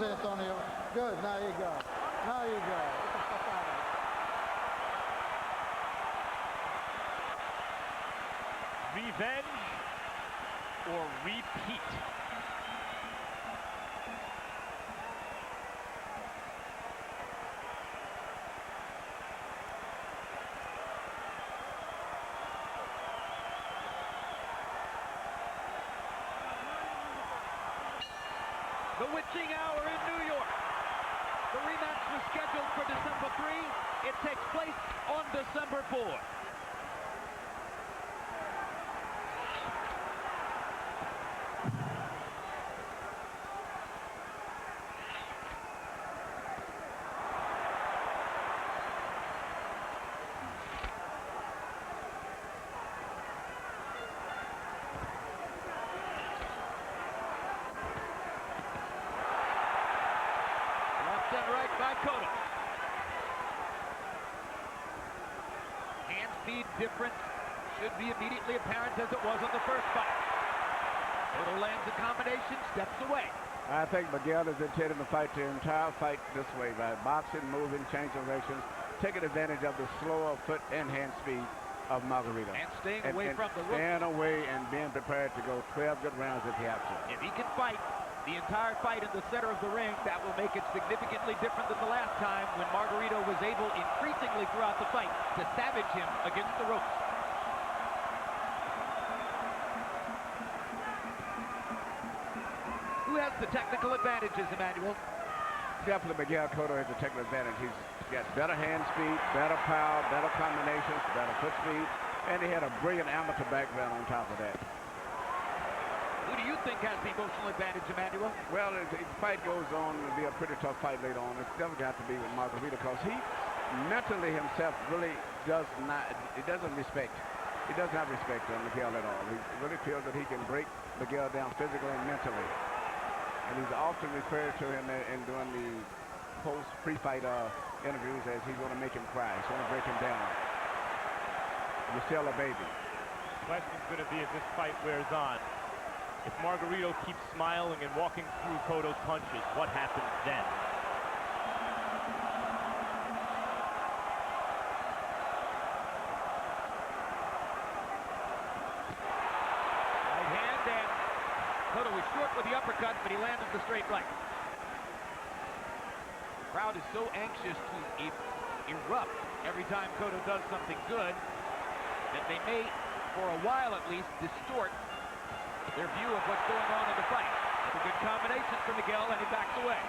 Easy, Antonio. Good. Now you go. Now you go. Get the fuck out of here. Revenge or repeat? The witching hour in New York. The rematch was scheduled for December 3. It takes place on December 4. Right by Cotto. Hand speed difference should be immediately apparent as it was on the first fight. Cotto lands a combination, steps away. I think Miguel is intending to fight the entire fight this way by boxing, moving, change directions, taking advantage of the slower foot and hand speed of Margarito. And staying away from the roof. Staying away and being prepared to go 12 good rounds if he has to. If he can fight the entire fight in the center of the ring, that will make it significantly different than the last time when Margarito was able, increasingly throughout the fight, to savage him against the ropes. Who has the technical advantages, Emmanuel? Definitely Miguel Cotto has the technical advantage. He's got better hand speed, better power, better combinations, better foot speed, and he had a brilliant amateur background on top of that. Who do you think has the emotional advantage, Emmanuel? Well, if the fight goes on, it'll be a pretty tough fight later on. It's definitely got to be with Margarito because he mentally himself really does not, he doesn't respect. He does not respect Miguel at all. He really feels that he can break Miguel down physically and mentally. And he's often referred to him in doing the post-pre-fight interviews as he's going to make him cry. He's going to break him down. You're still a baby. The question's going to be as this fight wears on. If Margarito keeps smiling and walking through Cotto's punches, what happens then? Right hand, and Cotto was short with the uppercut, but he landed the straight right. The crowd is so anxious to erupt every time Cotto does something good that they may, for a while at least, distort their view of what's going on in the fight. It's a good combination for Miguel, and he backs away.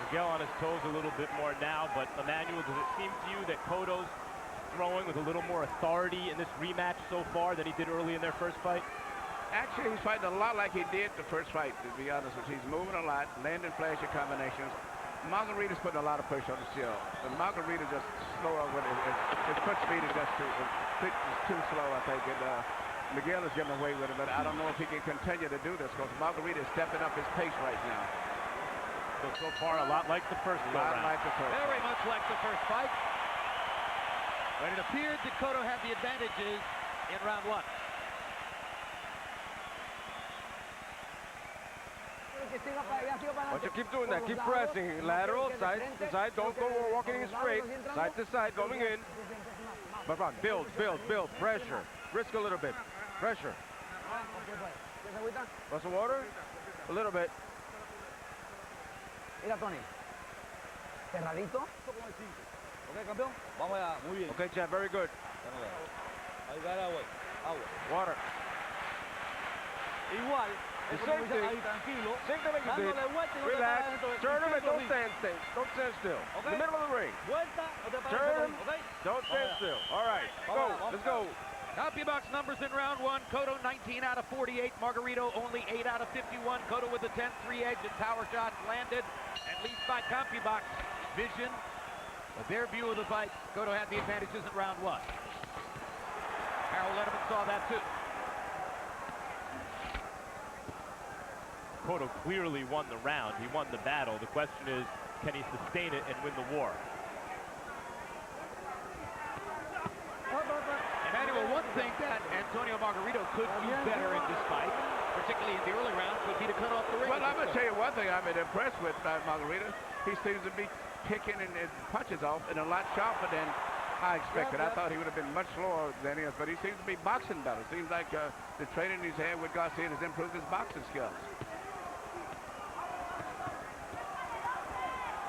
Miguel on his toes a little bit more now, but Emmanuel, does it seem to you that Cotto's throwing with a little more authority in this rematch so far than he did early in their first fight? Actually, he's fighting a lot like he did the first fight, to be honest with you. He's moving a lot, landing flashy combinations. Margarito's putting a lot of pressure on the shield. But Margarito just slower with his foot speed is just too slow, I think. And, Miguel is getting away with it, but I don't know if he can continue to do this because Margarito is stepping up his pace right now. So far, a lot like the first round. Like the first. Very much like the first fight. But it appeared that Cotto had the advantages in round one. But you keep doing that. Keep pressing. Lateral, side to side. Don't go walking in straight. Side to side, going in. But Rock, build. Pressure. Risk a little bit. Pressure. Want some water? A little bit. Mira, Tony. Cerradito. Ok, campeón. Vamos allá. Muy bien. Okay, Chad, very good. Ahí va el agua. Agua. Water. Igual. The same thing. Ahí, tranquilo. Same thing like you did. Dándole vuelta y no te Relax. paras dentro del Turn him and don't centro. stand still. Don't stand still. Okay. In the middle of the ring. Vuelta, no te paras Turn. dentro, ok? Don't stand still. All right. Go. Let's go. CompuBox numbers in round one. Cotto 19 out of 48. Margarito only 8 out of 51. Cotto with a 10-3 edge and power shots landed, at least by CompuBox vision. But their view of the fight, Cotto had the advantages in round one. Harold Letterman saw that too. Cotto clearly won the round. He won the battle. The question is, can he sustain it and win the war? Emmanuel, one thing that Antonio Margarito could do better in this fight particularly in the early rounds, would be to cut off the ring. Well, I'm going to tell you one thing I've been impressed with Margarito. He seems to be picking his punches off and a lot sharper than I expected. I thought he would have been much slower than he is, but he seems to be boxing better. Seems like the training he's had with Garcia has improved his boxing skills.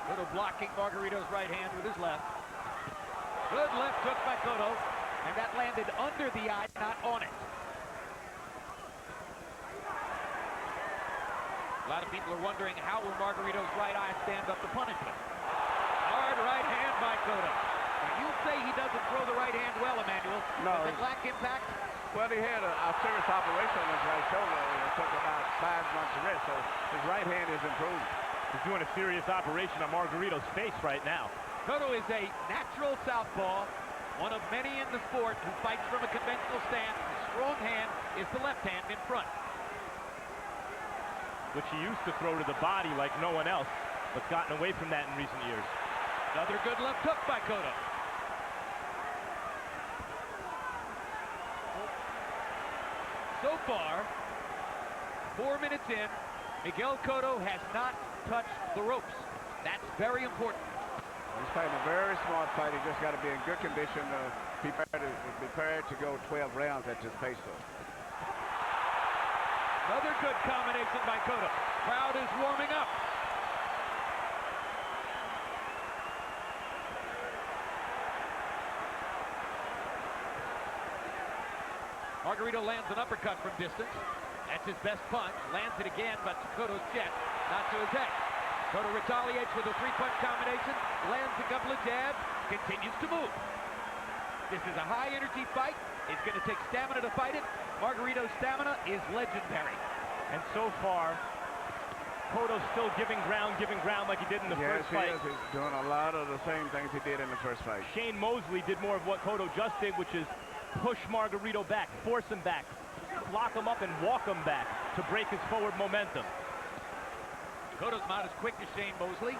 Cotto blocking Margarito's right hand with his left. Good left hook by Cotto, and that landed under the eye, not on it. A lot of people are wondering how will Margarito's right eye stand up to punishment. Hard right hand by Cotto. You say he doesn't throw the right hand well, Emmanuel. No. Does it lack impact? Well, he had a serious operation on his right shoulder, and it took about 5 months to rest, so his right hand is improved. He's doing a serious operation on Margarito's face right now. Cotto is a natural southpaw, one of many in the sport who fights from a conventional stance. His strong hand is the left hand in front. Which he used to throw to the body like no one else, but gotten away from that in recent years. Another good left hook by Cotto. So far, 4 minutes in, Miguel Cotto has not touched the ropes. That's very important. He's fighting a very smart fight. He just got to be in good condition to be prepared to go 12 rounds at this pace. Another good combination by Cotto. Crowd is warming up. Margarito lands an uppercut from distance. That's his best punch. Lands it again, but to Cotto's chest, not to his head. Cotto retaliates with a 3-punch combination, lands a couple of jabs, continues to move. This is a high-energy fight. It's going to take stamina to fight it. Margarito's stamina is legendary. And so far, Cotto's still giving ground like he did in the first fight. Yes, he is. He's doing a lot of the same things he did in the first fight. Shane Mosley did more of what Cotto just did, which is push Margarito back, force him back, lock him up and walk him back to break his forward momentum. Cotto's not as quick as Shane Mosley.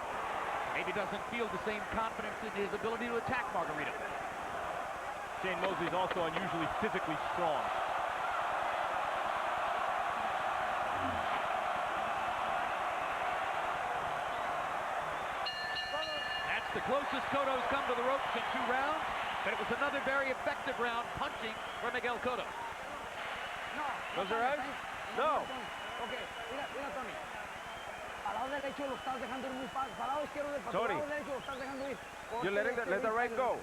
Maybe doesn't feel the same confidence in his ability to attack Margarito. Shane Mosley is also unusually physically strong. That's the closest Cotto's come to the ropes in 2 rounds. But it was another very effective round punching for Miguel Cotto. Close your eyes? No. Ok, mira, Tony. Al lado derecho lo estás dejando ir muy fácil. Al lado izquierdo del patrón, al lado derecho lo estás dejando ir. You're letting let the right go.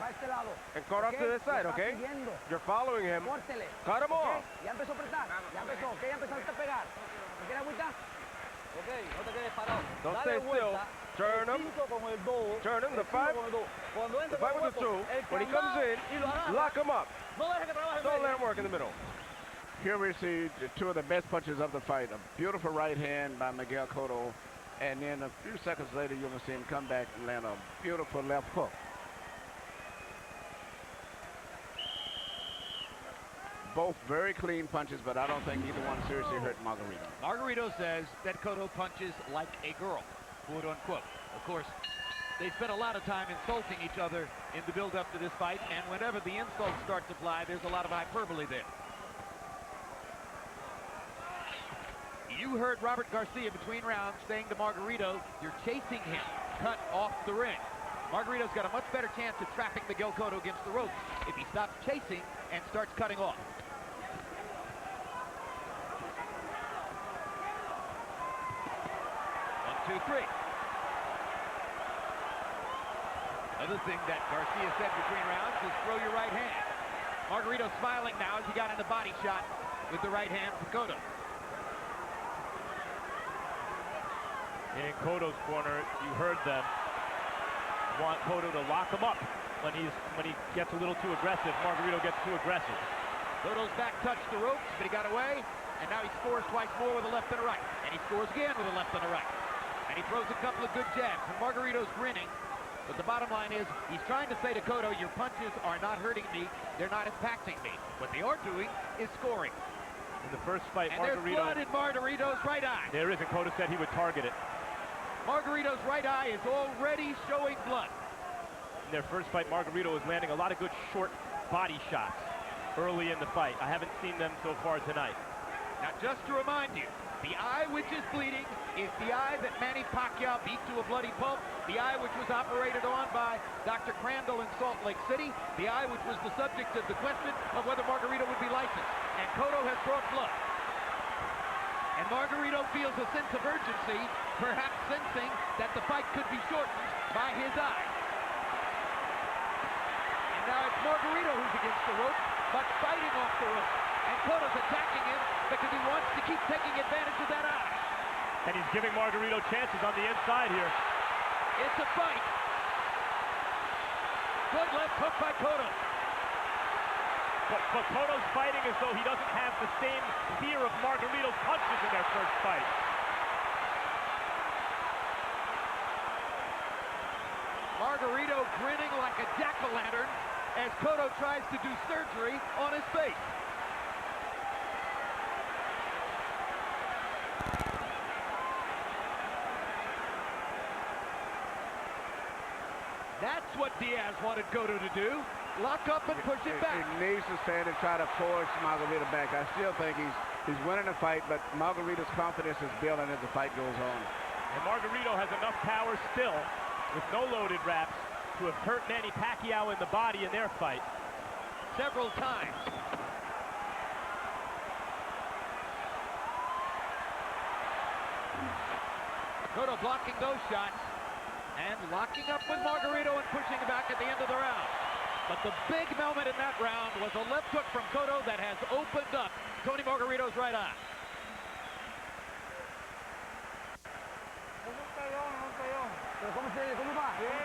And cut off to this side, okay? You're following him. Cut him off. Ya empezó a apretar. Ya empezó, ok, ya empezaste a pegar. ¿Me quieres agüita? Ok, no te quedes parado. Don't stay still. Turn him. Turn him. The 5 with the 2. When he comes in, lock him up. Don't let him work in the middle. Here we see 2 of the best punches of the fight. A beautiful right hand by Miguel Cotto, and then a few seconds later you're going to see him come back and land a beautiful left hook. Both very clean punches, but I don't think either one seriously hurt Margarito. Margarito says that Cotto punches like a girl, quote unquote. Of course, they spent a lot of time insulting each other in the build-up to this fight, and whenever the insults start to fly, there's a lot of hyperbole there. You heard Robert Garcia between rounds saying to Margarito, you're chasing him, cut off the ring. Margarito's got a much better chance of trapping Miguel Cotto against the ropes if he stops chasing and starts cutting off. 1, 2, 3. Another thing that Garcia said between rounds is throw your right hand. Margarito smiling now as he got in the body shot with the right hand to Cotto. In Cotto's corner, you heard them want Cotto to lock him up when he gets a little too aggressive. Margarito gets too aggressive. Cotto's back touched the ropes, but he got away, and now he scores twice more with a left and a right. And he scores again with a left and a right. And he throws a couple of good jabs, and Margarito's grinning. But the bottom line is, he's trying to say to Cotto, your punches are not hurting me, they're not impacting me. What they are doing is scoring. In the first fight, and there's blood in Margarito's right eye. There is, and Cotto said he would target it. Margarito's right eye is already showing blood. In their first fight, Margarito was landing a lot of good short body shots early in the fight. I haven't seen them so far tonight. Now, just to remind you, the eye which is bleeding is the eye that Manny Pacquiao beat to a bloody pulp, the eye which was operated on by Dr. Crandall in Salt Lake City, the eye which was the subject of the question of whether Margarito would be licensed. And Cotto has brought blood. And Margarito feels a sense of urgency, perhaps sensing that the fight could be shortened by his eye. And now it's Margarito who's against the rope, but fighting off the rope. And Cotto's attacking him because he wants to keep taking advantage of that eye. And he's giving Margarito chances on the inside here. It's a fight. Good left hook by Cotto. But Cotto's fighting as though he doesn't have the same fear of Margarito's punches in their first fight. Margarito grinning like a jack-o'-lantern as Cotto tries to do surgery on his face. That's what Diaz wanted Cotto to do. Lock up and push it back. He needs to stand and try to force Margarito back. I still think he's winning the fight, but Margarito's confidence is building as the fight goes on. And Margarito has enough power still, with no loaded wraps, to have hurt Manny Pacquiao in the body in their fight. Several times. Cotto blocking those shots and locking up with Margarito and pushing back at the end of the round. But the big moment in that round was a left hook from Cotto that has opened up Tony Margarito's right eye.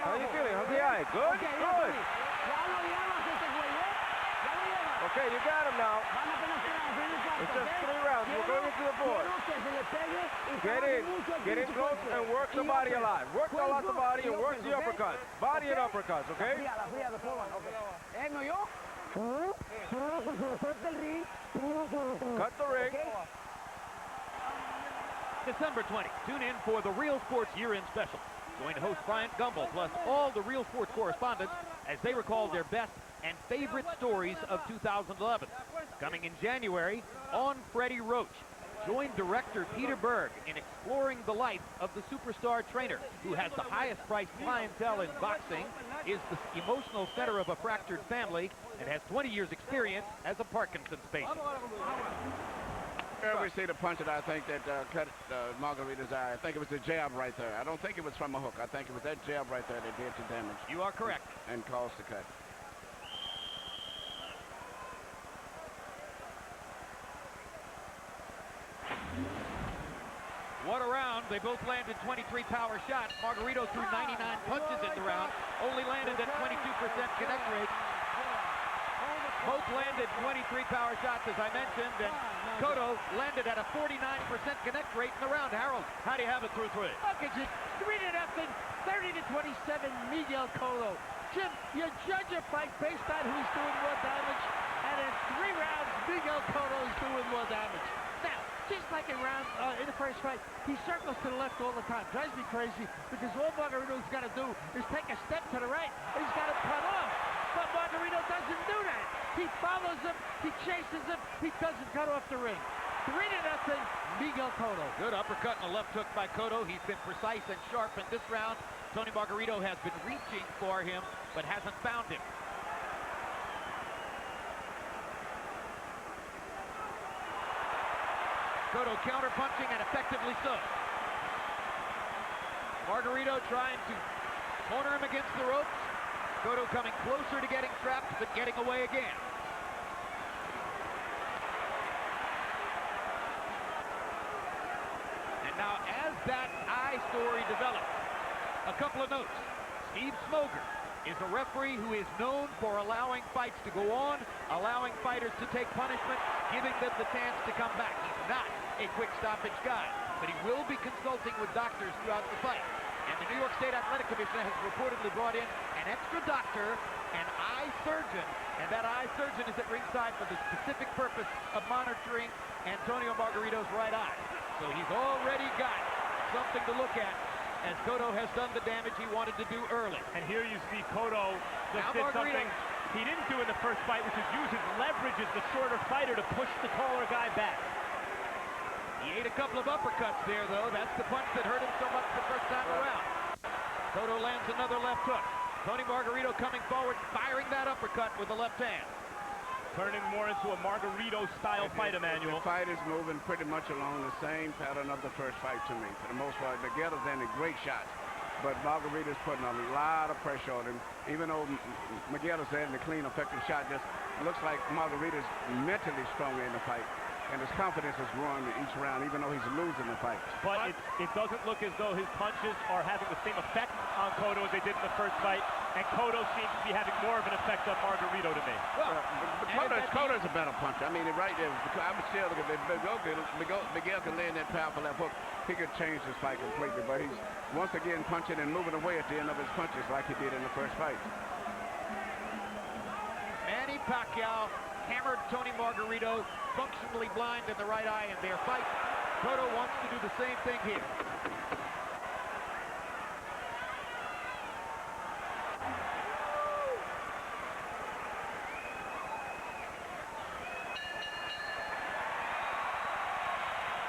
How are you feeling? How's the eye? Good? Good. Okay, you got him now. It's just 3 rounds. We're going into the board. Get in close and work the body a lot. Work a lot the body and work the uppercuts. Body and uppercuts, okay? Cut the ring. December 20. Tune in for the Real Sports Year-End Special. Join host Bryant Gumbel plus all the Real Sports correspondents as they recall their best and favorite stories of 2011. Coming in January, On Freddie Roach. Join director Peter Berg in exploring the life of the superstar trainer who has the highest priced clientele in boxing, is the emotional center of a fractured family, and has 20 years experience as a Parkinson's patient. We see the punch that I think that cut Margarito's eye. I think it was the jab right there. I don't think it was from a hook. I think it was that jab right there that did the damage. You are correct. And caused the cut. What a round. They both landed 23 power shots. Margarito threw 99 punches in the round, only landed at 22% connect rate. Both landed 23 power shots, as I mentioned, and Cotto landed at a 49% connect rate in the round. Harold, how do you have it through 3? Look at you, 3-0, 30-27, Miguel Cotto. Jim, you judge a fight based on who's doing more damage, and in 3 rounds, Miguel Cotto is doing more damage. Now, just like in the first fight, he circles to the left all the time. Drives me crazy because all Margarito's got to do is take a step to the right, and he's got to cut off. But Margarito doesn't do that. He follows him, he chases him, he doesn't cut off the ring. 3-0, Miguel Cotto. Good uppercut and a left hook by Cotto. He's been precise and sharp in this round. Tony Margarito has been reaching for him, but hasn't found him. Cotto counter-punching, and effectively so. Margarito trying to corner him against the ropes. Cotto coming closer to getting trapped, but getting away again. And now, as that eye story develops, a couple of notes. Steve Smoger is a referee who is known for allowing fights to go on, allowing fighters to take punishment, giving them the chance to come back. He's not a quick stoppage guy, but he will be consulting with doctors throughout the fight. And the New York State Athletic Commission has reportedly brought in an extra doctor, an eye surgeon, and that eye surgeon is at ringside for the specific purpose of monitoring Antonio Margarito's right eye. So he's already got something to look at, as Cotto has done the damage he wanted to do early. And here you see Cotto just did something he didn't do in the first fight, which is use his leverage as the shorter fighter to push the taller guy back. He ate a couple of uppercuts there, though. That's the punch that hurt him so much the first time around. Cotto lands another left hook. Tony Margarito coming forward, firing that uppercut with the left hand. Turning more into a Margarito-style fight, Emmanuel. The fight is moving pretty much along the same pattern of the first fight to me. For the most part, Miguel is landing great shots, but Margarito's putting a lot of pressure on him. Even though Miguel is landing a clean, effective shot, just looks like Margarito's mentally stronger in the fight. And his confidence is growing each round, even though he's losing the fight. But it doesn't look as though his punches are having the same effect on Cotto as they did in the first fight. And Cotto seems to be having more of an effect on Margarito to me. Well, Cotto's a better puncher. I mean, right there, I'm still looking at Miguel can land that powerful left hook. He could change this fight completely, but he's once again punching and moving away at the end of his punches like he did in the first fight. Manny Pacquiao hammered Tony Margarito, functionally blind in the right eye in their fight. Cotto wants to do the same thing here.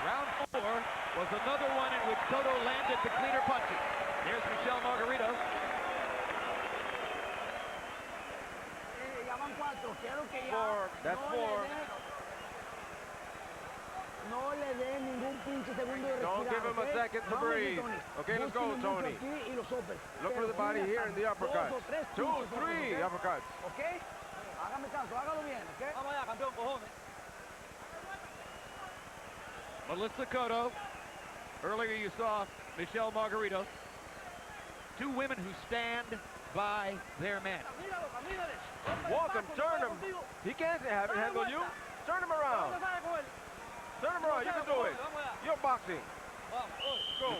Round 4 was another one in which Cotto landed the cleaner punches. Here's Michel Margarito. That's 4. No le dé ningún pinche segundo de respirar. Don't give him a second to breathe. Okay, let's go, Tony. Look for the body here in the uppercuts. 2, 3 uppercuts. Okay? Hágame caso, hágalo bien, okay? Vamos allá, campeón, cojones. Melissa Cotto. Earlier you saw Michel Margarito. Two women who stand by their men. Walk him, turn him. He can't handle you. Turn him around. Turn him around, you can do it. You're boxing. Go.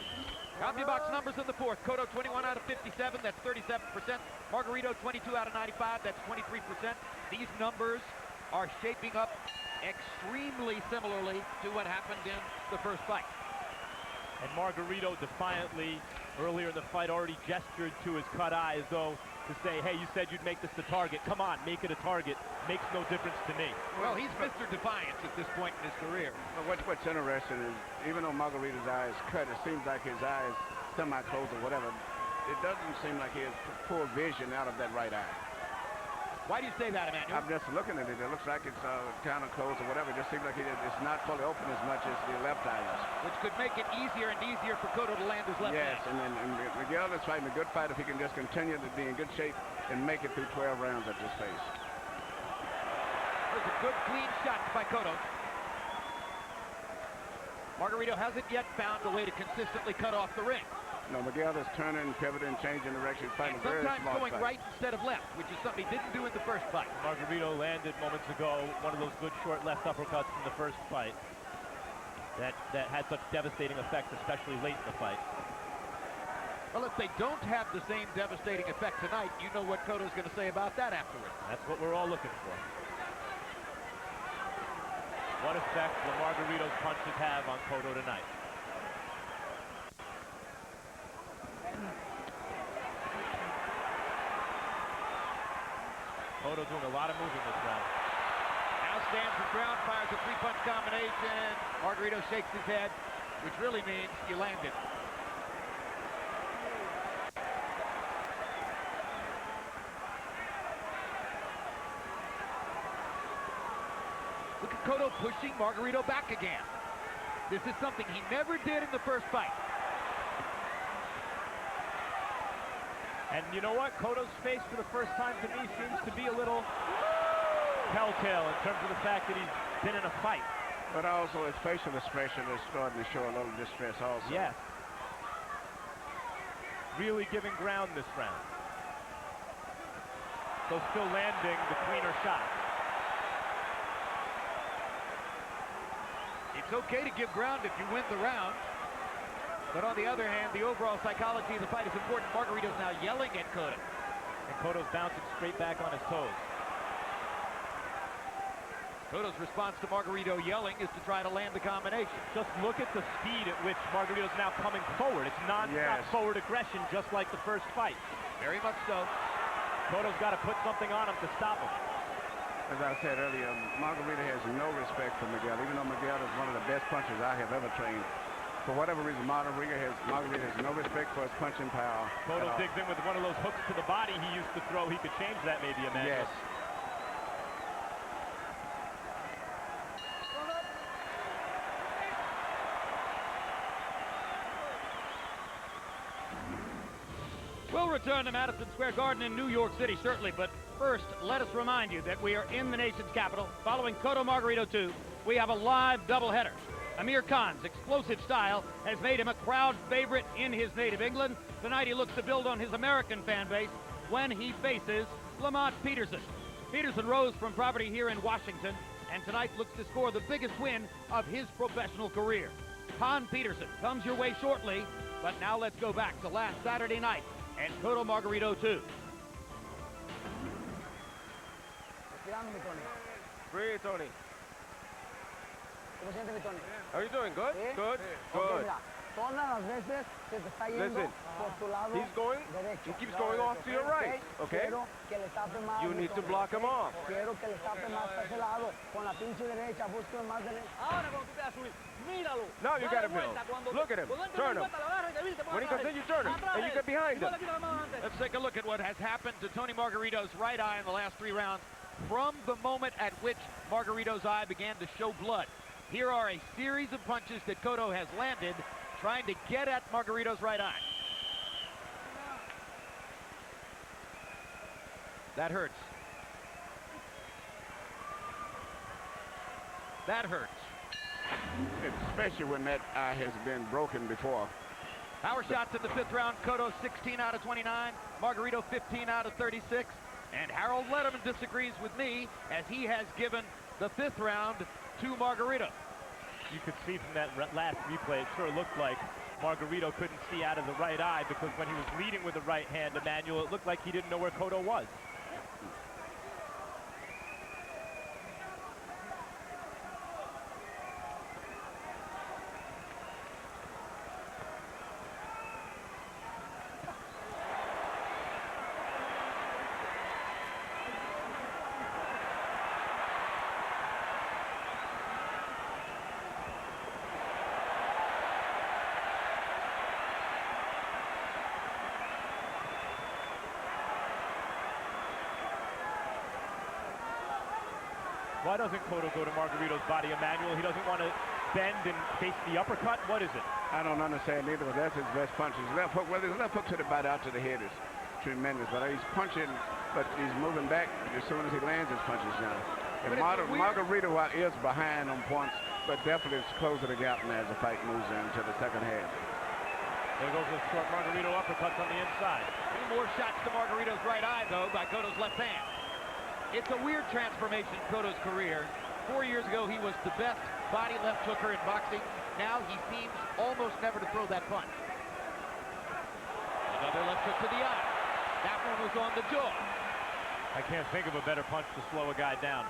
CompuBox numbers in the fourth. Cotto 21 out of 57, that's 37%. Margarito 22 out of 95, that's 23%. These numbers are shaping up extremely similarly to what happened in the first fight. And Margarito defiantly, earlier in the fight, already gestured to his cut eye as though to say, hey, you said you'd make this the target. Come on, make it a target. Makes no difference to me. Well, he's Mr. Defiance at this point in his career. Well, what's interesting is, even though Margarito's eye is cut, it seems like his eye is semi-closed or whatever. It doesn't seem like he has poor vision out of that right eye. Why do you say that, Emmanuel? I'm just looking at it. It looks like it's kind of closed or whatever. It just seems like it's not fully open as much as the left eye is. Which could make it easier and easier for Cotto to land his left hand. Yes, and Miguel is fighting a good fight if he can just continue to be in good shape and make it through 12 rounds at this pace. There's a good clean shot by Cotto. Margarito hasn't yet found a way to consistently cut off the ring. No, Miguel is turning, pivoting, changing direction, fighting a very sometimes smart going fight. right instead of left, which is something he didn't do in the first fight. Margarito landed moments ago one of those good short left uppercuts from the first fight that had such devastating effects, especially late in the fight. Well, if they don't have the same devastating effect tonight, you know what Cotto's going to say about that afterwards. That's what we're all looking for. What effect will Margarito's punches have on Cotto tonight? Cotto doing a lot of moving this round. Now stands his ground, fires a three-punch combination. Margarito shakes his head, which really means you landed. Look at Cotto pushing Margarito back again. This is something he never did in the first fight. And you know what? Cotto's face for the first time to me seems to be a little telltale in terms of the fact that he's been in a fight. But also his facial expression is starting to show a little distress also. Yes. Really giving ground this round. So still landing the cleaner shot. It's okay to give ground if you win the round. But on the other hand, the overall psychology of the fight is important. Margarito's now yelling at Cotto. And Cotto's bouncing straight back on his toes. Cotto's response to Margarito yelling is to try to land the combination. Just look at the speed at which Margarito's now coming forward. It's non-stop forward aggression, just like the first fight. Very much so. Cotto's got to put something on him to stop him. As I said earlier, Margarito has no respect for Miguel, even though Miguel is one of the best punchers I have ever trained. For whatever reason, Margarito has no respect for his punching power. Cotto digs in with one of those hooks to the body he used to throw. He could change that maybe, Emmanuel. Yes. We'll return to Madison Square Garden in New York City, certainly, but first, let us remind you that we are in the nation's capital. Following Cotto Margarito 2, we have a live doubleheader. Amir Khan's explosive style has made him a crowd favorite in his native England. Tonight, he looks to build on his American fan base when he faces Lamont Peterson. Peterson rose from poverty here in Washington, and tonight looks to score the biggest win of his professional career. Khan Peterson comes your way shortly, but now let's go back to last Saturday night and Cotto Margarito 2. Breathe, Tony. ¿Cómo sientes, mi Tony? How are you doing? Good? ¿Sí? Good? Ok, Good. mira, todas las veces se te está yendo Listen, por tu lado he's going, derecho. he keeps going off to your right, okay? Quiero que le tape más, You mi need to Tony. block him off. Quiero que le tape más para ese lado, con la pinche derecha, busque más derecha. Ahora cuando tú te vas a subir, míralo. Now you got to build. Look at him. Turn him. When he comes in, you turn him, and you get behind him. Let's take a look at what has happened to Tony Margarito's right eye in the last 3 rounds from the moment at which Margarito's eye began to show blood. Here are a series of punches that Cotto has landed trying to get at Margarito's right eye. That hurts. That hurts. Especially when that eye has been broken before. Power shots in the 5th round. Cotto 16 out of 29. Margarito 15 out of 36. And Harold Letterman disagrees with me as he has given the 5th round to Margarito. You could see from that last replay, it sure looked like Margarito couldn't see out of the right eye because when he was leading with the right hand, Emmanuel, it looked like he didn't know where Cotto was. Why doesn't Cotto go to Margarito's body, Emmanuel? He doesn't want to bend and face the uppercut? What is it? I don't understand either, but that's his best punch. His left hook, well, his left hook to the body out to the head is tremendous, but he's punching, but he's moving back as soon as he lands his punches now. And Margarito is behind on points, but definitely it's closing the gap now as the fight moves into the second half. There goes the short Margarito uppercuts on the inside. 2 more shots to Margarito's right eye, though, by Cotto's left hand. It's a weird transformation in Cotto's career. 4 years ago, he was the best body left hooker in boxing. Now he seems almost never to throw that punch. Another left hook to the eye. That one was on the jaw. I can't think of a better punch to slow a guy down.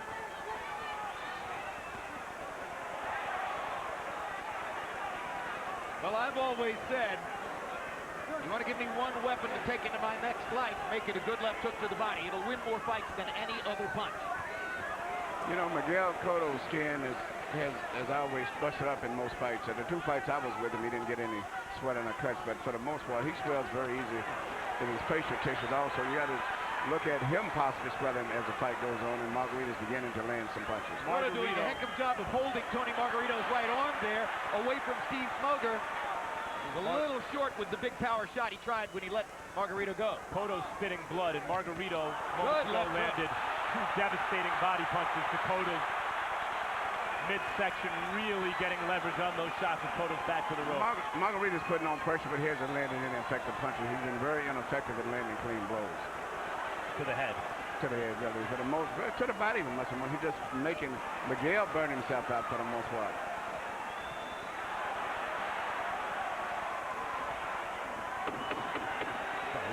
Well, I've always said, you want to give me one weapon to take into my next life, make it a good left hook to the body. It'll win more fights than any other punch. You know, Miguel Cotto's skin has always busted up in most fights. The 2 fights I was with him, he didn't get any swelling or cuts, but for the most part, he swells very easy in his facial tissues also. You got to look at him possibly swelling as the fight goes on, and Margarito's beginning to land some punches. Cotto doing a heck of a job of holding Tony Margarito's right arm there away from Steve Smoger. A little short with the big power shot he tried when he let Margarito go. Cotto's spitting blood, and Margarito landed 2 devastating body punches to Cotto's midsection, really getting leverage on those shots with Cotto's back to the rope. Margarito's putting on pressure, but he hasn't landed any effective punches. He's been very ineffective at landing clean blows. To the head. To the head, really. For the most, to the body even much more. He's just making Miguel burn himself out for the most part.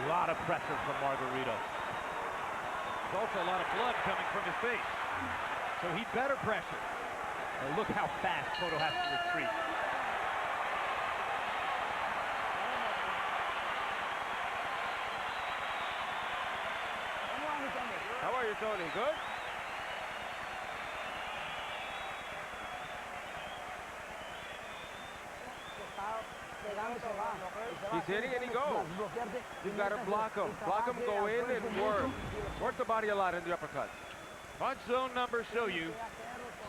A lot of pressure from Margarito. There's also a lot of blood coming from his face. So he better pressure. Now look how fast Cotto has to retreat. How are you, Tony? Good? He's hitting and he goes. You've got to block him. Block him, go in and work. Work the body a lot in the uppercut. Punch zone numbers show you.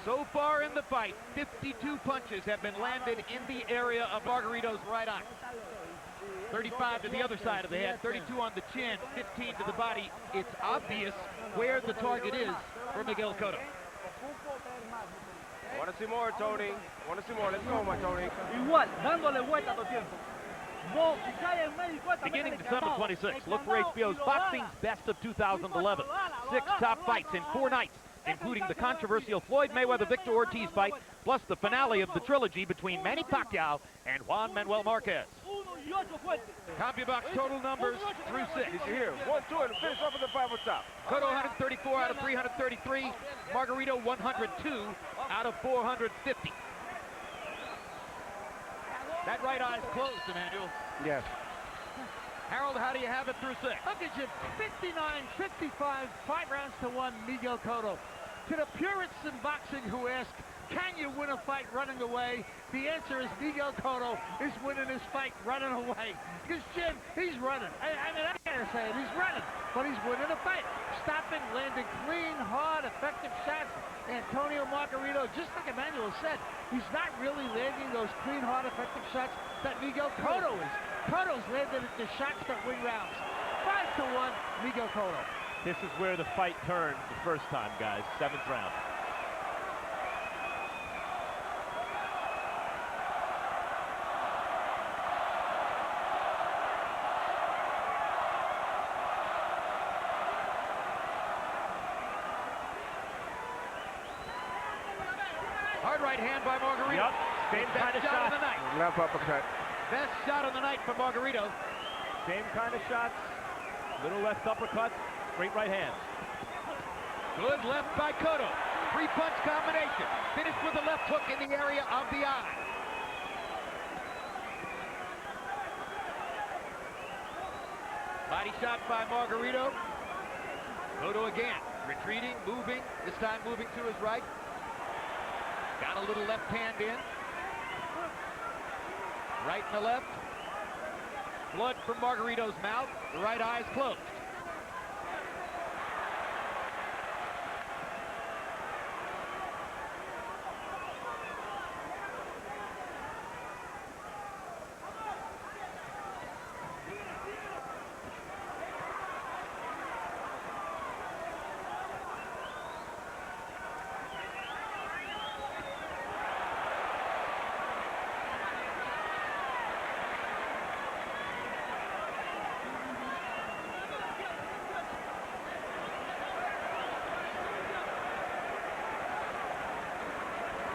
So far in the fight, 52 punches have been landed in the area of Margarito's right eye. 35 to the other side of the head, 32 on the chin, 15 to the body. It's obvious where the target is for Miguel Cotto. Want to see more, Tony. Want to see more. Let's go, my Tony. Igual, dándole vuelta todo el tiempo. Beginning December 26th, look for HBO's Boxing's Best of 2011. 6 top fights in 4 nights, including the controversial Floyd Mayweather-Victor Ortiz fight, plus the finale of the trilogy between Manny Pacquiao and Juan Manuel Marquez. CompuBox total numbers through 6. Did you hear? 1, 2, and finish off with the 5 on top. Cotto 134 out of 333. Margarito 102 out of 450. That right eye's closed, Emmanuel. Yes. Harold, how do you have it through 6? Look at you, 59-55, 5 rounds to 1, Miguel Cotto. To the purists in boxing who ask, can you win a fight running away? The answer is Miguel Cotto is winning his fight running away. Because Jim, he's running. I mean, I gotta say it, he's running, but he's winning a fight. Stopping, landing clean, hard, effective shots. Antonio Margarito, just like Emmanuel said, he's not really landing those clean, hard, effective shots that Miguel Cotto is. Cotto's landed the shots that win rounds. 5 to 1, Miguel Cotto. This is where the fight turned the first time, guys. 7th round. Hard right hand by Margarito. Yep, same kind of shot. Of the night. Left uppercut. Best shot of the night for Margarito. Same kind of shots. Little left uppercut, straight right hand. Good left by Cotto. 3-punch combination. Finished with a left hook in the area of the eye. Body shot by Margarito. Cotto again. Retreating, moving. This time moving to his right. Got a little left hand in. Right and the left. Blood from Margarito's mouth. The right eye is closed.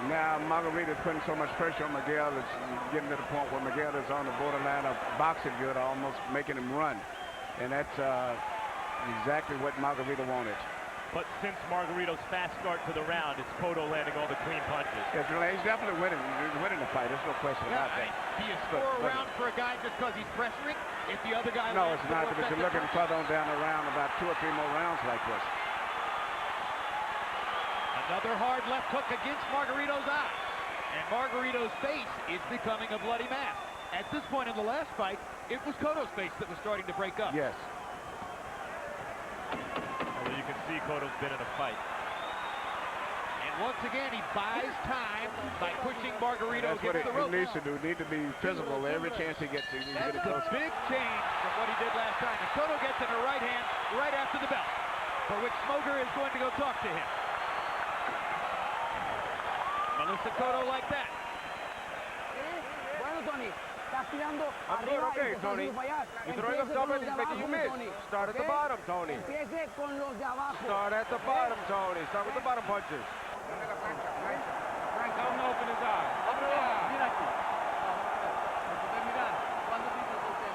Now Margarito's putting so much pressure on Miguel, it's getting to the point where Miguel is on the borderline of boxing good, almost making him run. And that's exactly what Margarito wanted. But since Margarito's fast start to the round, it's Cotto landing all the clean punches. Yes, he's definitely winning. He's winning the fight. There's no question about that. Do you score a round for a guy just because he's pressuring? If the other guy... No, it's not, because you're looking further on down the round, about 2 or 3 more rounds like this. Another hard left hook against Margarito's eye. And Margarito's face is becoming a bloody mess. At this point in the last fight, it was Cotto's face that was starting to break up. Yes. Although you can see Cotto's been in a fight. And once again, he buys time by pushing Margarito That's what against the he rope. needs to do. Need to be physical every chance he gets. He's That's getting close. a big change from what he did last time. And Cotto gets in the right hand right after the bell, for which Smoger is going to go talk to him. Melissa Cotto like that. Bueno, Tony, estás tirando I'm good, arriba okay, y te Tony. estás fallar. You're throwing up Empiece double, con los he's de making you abajo, miss. Tony. Start at the ¿Ok? bottom, Tony. Empiece con los de abajo. Start at the bottom, Tony. Start with the bottom punches. Frank, tell him to open his eyes. Open his eyes. Mira aquí. Mirar, ¿cuánto pisos usted?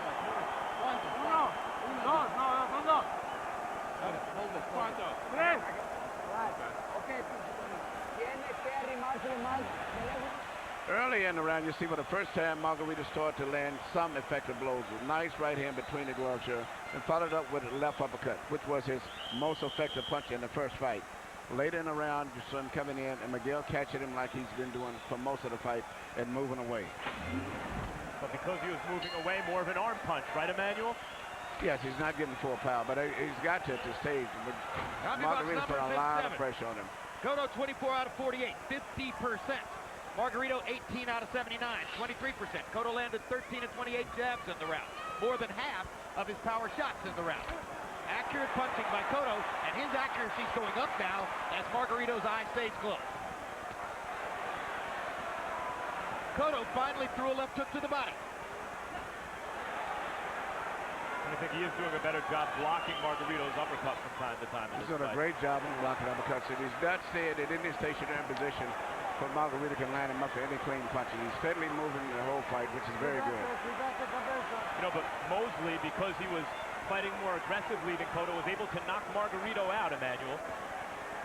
¿Cuánto? Uno. Dos. No, son dos. ¿Cuánto? Tres. Ok, Tony. Tiene que arrimarse más de lejos. Early in the round, you see for the first time, Margarito started to land some effective blows. A nice right hand between the gloves here, and followed up with a left uppercut, which was his most effective punch in the first fight. Later in the round, you saw him coming in, and Miguel catching him like he's been doing for most of the fight and moving away. But because he was moving away, more of an arm punch, right, Emmanuel? Yes, he's not getting full power, but he's got to at this stage. Margarito put a lot of pressure on him. Cotto 24 out of 48, 50%. Margarito 18 out of 79, 23%. Cotto landed 13 of 28 jabs in the round, more than half of his power shots in the round. Accurate punching by Cotto, and his accuracy's going up now as Margarito's eyes stays closed. Cotto finally threw a left hook to the body. And I think he is doing a better job blocking Margarito's uppercut from time to time. He's doing a great job in blocking uppercuts. And he's not staying in any stationary position for Margarito can line him up for any clean punching. He's steadily moving the whole fight, which is very good. You know, but Mosley, because he was fighting more aggressively than Cotto, was able to knock Margarito out, Emmanuel.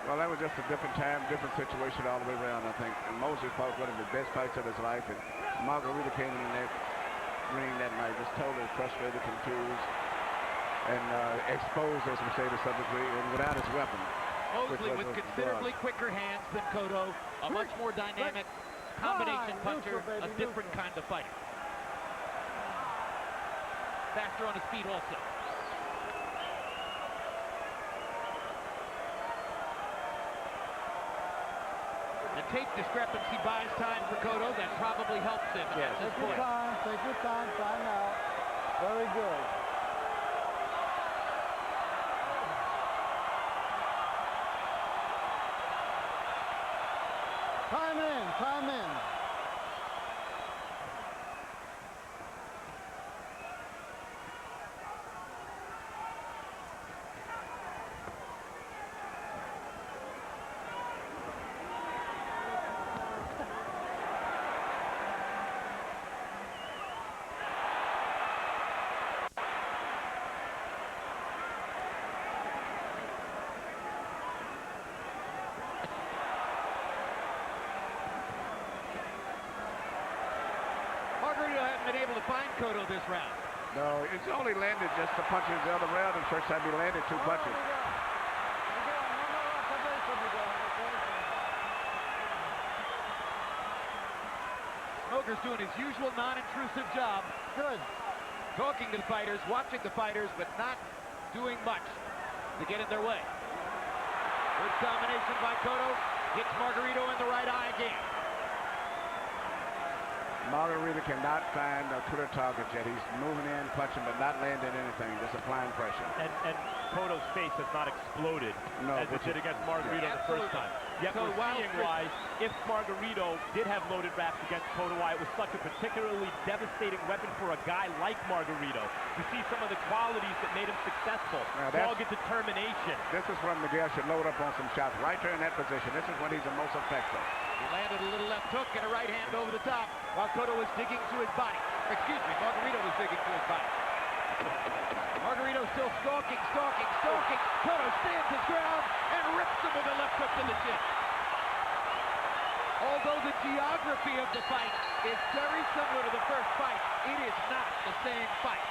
Well, that was just a different time, different situation all the way around, I think. And Mosley fought one of the best fights of his life, and Margarito came in that ring that night just totally frustrated, confused, and exposed, as we say to some degree, and without his weapon. Mosley with considerably quicker hands than Cotto, a much more dynamic combination puncher, a different kind of fighter. Faster on his feet also. The tape discrepancy buys time for Cotto. That probably helps him at this point. Take your time out. Very good. Time in. Margarito hasn't been able to find Cotto this round. No, it's only landed just the punches the other round, and first time he landed 2 punches. Smoker's doing his usual non-intrusive job. Good. Talking to the fighters, watching the fighters, but not doing much to get in their way. Good combination by Cotto. Hits Margarito in the right eye again. Margarito cannot find a clear target yet. He's moving in, punching, but not landing anything, just applying pressure. And Cotto's face has not exploded as it did against Margarito the first time. Yet So we're seeing why, if Margarito did have loaded wraps against Cotto, why it was such a particularly devastating weapon for a guy like Margarito. You see some of the qualities that made him successful. Dogged determination. This is when Miguel should load up on some shots right there in that position. This is when he's the most effective. He landed a little left hook and a right hand over the top while Cotto was digging to his body. Excuse me, Margarito was digging to his body. Margarito still stalking. Cotto stands his ground and rips him with a left hook to the chin. Although the geography of the fight is very similar to the first fight, it is not the same fight.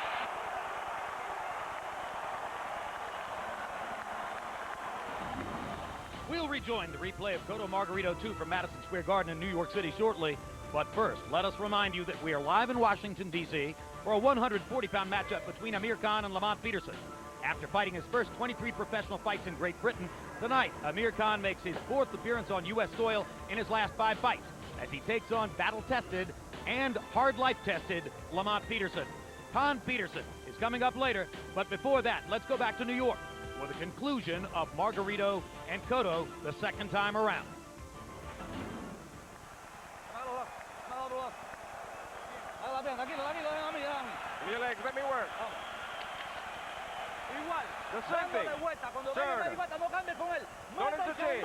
We'll rejoin the replay of Cotto Margarito 2 from Madison Square Garden in New York City shortly. But first, let us remind you that we are live in Washington, D.C. for a 140-pound matchup between Amir Khan and Lamont Peterson. After fighting his first 23 professional fights in Great Britain, tonight Amir Khan makes his 4th appearance on U.S. soil in his last 5 fights as he takes on battle-tested and hard life-tested Lamont Peterson. Khan Peterson is coming up later, but before that, let's go back to New York for the conclusion of Margarito and Cotto the second time around. Your legs, let me work. Igual. The same thing. Turn. Don't entertain.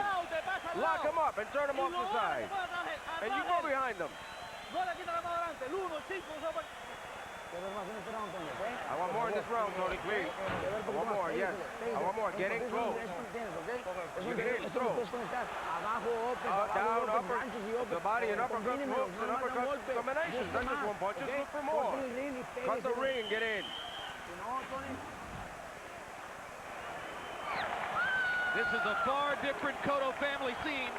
Lock him up and turn him off the side. And you go behind them. I want more in this round, Tony, please. I want more, yes. I want more. Get in close. You get in, throw. Down, upper, the body, and uppercut hooks, and uppercut combinations. Not just one punch, just look for more. Cut the ring, get in. This is a far different Cotto family scene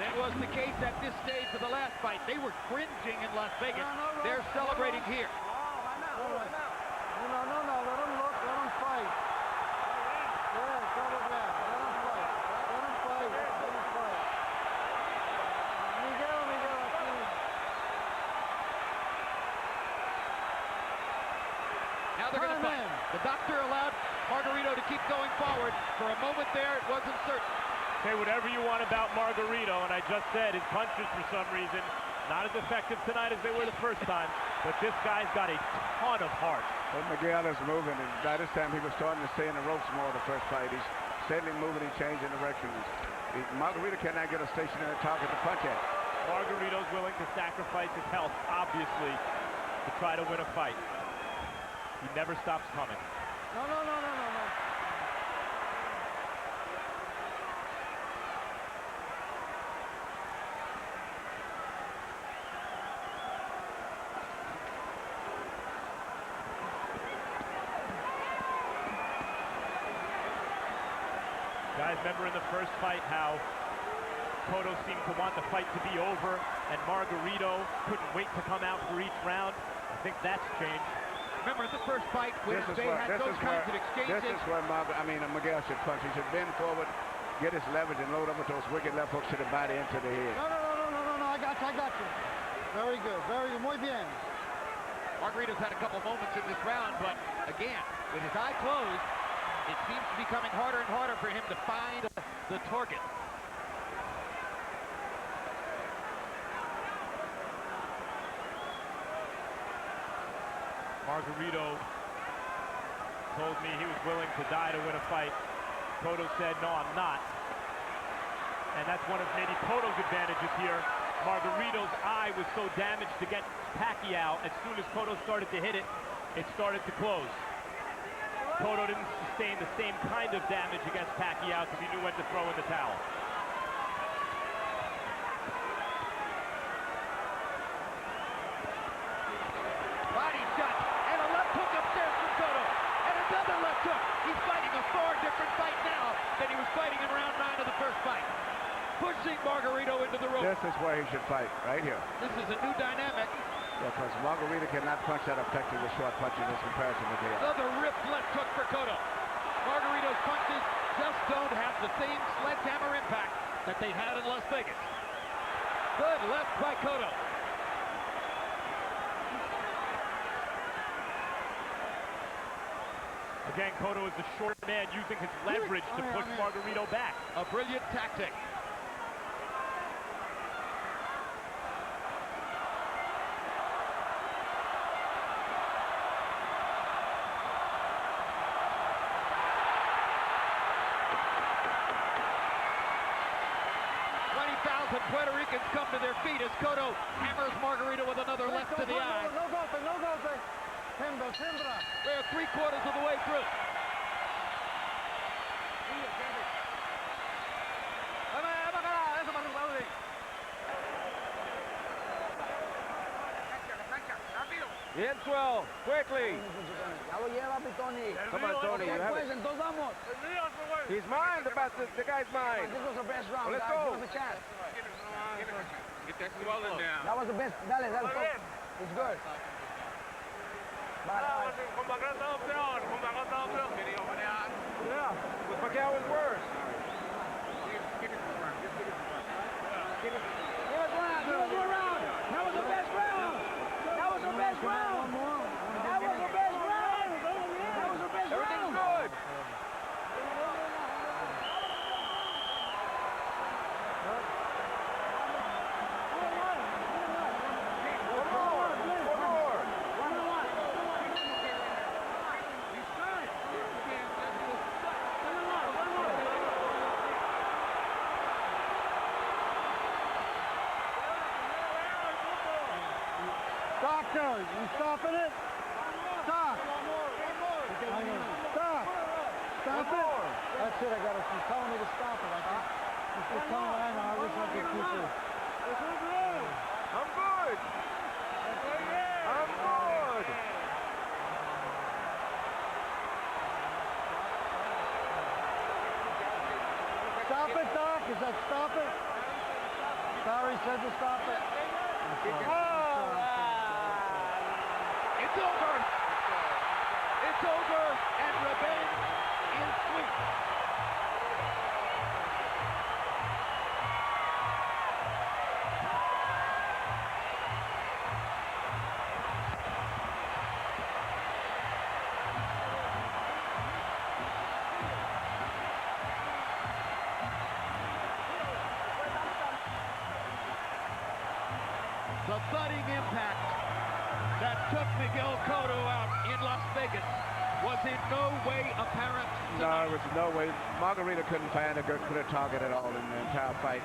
That was the case at this stage of the last fight. They were cringing in Las Vegas. They're celebrating here. No, let him look, let him fight. Yeah, cover that. Let him fight. Let him fight. Let him fight. Miguel, please. Now they're going to fight. The doctor allowed Margarito to keep going forward. For a moment there, it wasn't certain. Say whatever you want about Margarito, and I just said his punches, for some reason, not as effective tonight as they were the first time, but this guy's got a ton of heart. Well, Miguel is moving, and by this time he was starting to stay in the ropes more the first fight. He's steadily moving and changing directions. Margarito cannot get a stationary target to punch at. Margarito's willing to sacrifice his health, obviously, to try to win a fight. He never stops coming. No. Guys, remember in the first fight how Cotto seemed to want the fight to be over, and Margarito couldn't wait to come out for each round? I think that's changed. Remember the first fight when they had those kinds of exchanges? This is where Miguel should punch. He should bend forward, get his leverage, and load up with those wicked left hooks to the body into the head. No, I got you. Very good, muy bien. Margarito's had a couple moments in this round, but again, with his eye closed, it seems to be becoming harder and harder for him to find the target. Margarito told me he was willing to die to win a fight. Cotto said, no, I'm not. And that's one of maybe Cotto's advantages here. Margarito's eye was so damaged against Pacquiao, as soon as Cotto started to hit it, it started to close. Cotto didn't sustain the same kind of damage against Pacquiao because he knew when to throw in the towel. Body shot, and a left hook upstairs from Cotto, and another left hook. He's fighting a far different fight now than he was fighting in round 9 of the first fight. Pushing Margarito into the rope. This is where he should fight, right here. This is a new dynamic. Because Margarito cannot punch that effective with short punches in comparison to Miguel. Another ripped left hook for Cotto. Margarito's punches just don't have the same sledgehammer impact that they had in Las Vegas. Good left by Cotto. Again, Cotto is the short man using his leverage to push Margarito back. A brilliant tactic. Puerto Ricans come to their feet as Cotto hammers Margarito with another left to the eye. No golpe. Hembra. They're 3/4 of the way through. Bien, swell, quickly. Come on, Tony, you have it. He's mine, the guy's mine. This was the best round, Let's guys. go. Give us a chance. Get that swelling down. That was the best. Dale. It's good. Yeah, but Pacquiao is worse. Give us one round. That was the best round. Everything's good. Doctor, you stopping it? Stop. Stop it. That's it. She's telling me to stop it. She's telling me I know. I wish I could keep it. I'm good. Stop it, Doc. Is that stop it? Barry said to stop it. It's over. It's over, and revenge is sweet. The thudding impact that took Miguel Cotto out in Las Vegas was in no way apparent tonight. No, it was no way. Margarito couldn't find a good clear target at all in the entire fight.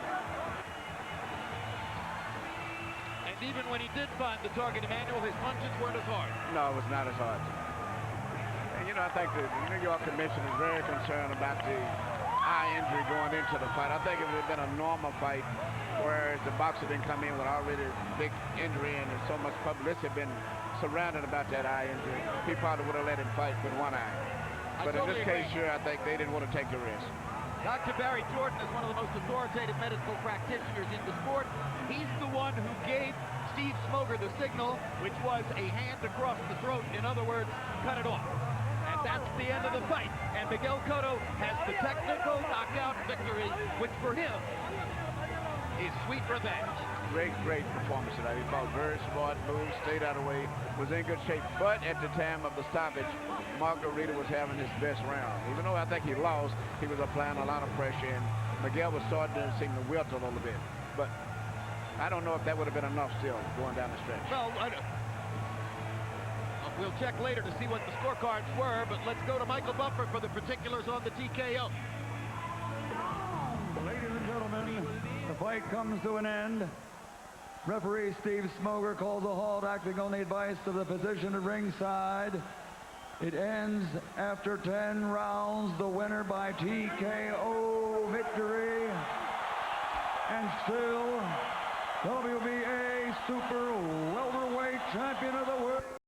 And even when he did find the target, Emmanuel, his punches weren't as hard. No, it was not as hard. And, you know, I think the New York Commission is very concerned about the eye injury going into the fight. I think if it had been a normal fight, whereas the boxer didn't come in with already big injury and so much publicity been surrounded about that eye injury, he probably would have let him fight with one eye. But in this case, sure, I think they didn't want to take the risk. Dr. Barry Jordan is one of the most authoritative medical practitioners in the sport. He's the one who gave Steve Smoger the signal, which was a hand across the throat. In other words, cut it off. And that's the end of the fight. And Miguel Cotto has the technical knockout victory, which for him is sweet revenge. Great performance tonight. He fought very smart, moved, stayed out of the way, was in good shape. But at the time of the stoppage, Margarito was having his best round. Even though I think he lost, he was applying a lot of pressure, and Miguel was starting to seem to wilt a little bit. But I don't know if that would have been enough still going down the stretch. Well, we'll check later to see what the scorecards were, but let's go to Michael Buffer for the particulars on the TKO. Ladies and gentlemen, the fight comes to an end. Referee Steve Smoger calls a halt, acting on the advice of the physician at ringside. It ends after 10 rounds. The winner by TKO victory. And still, WBA Super Welterweight Champion of the World.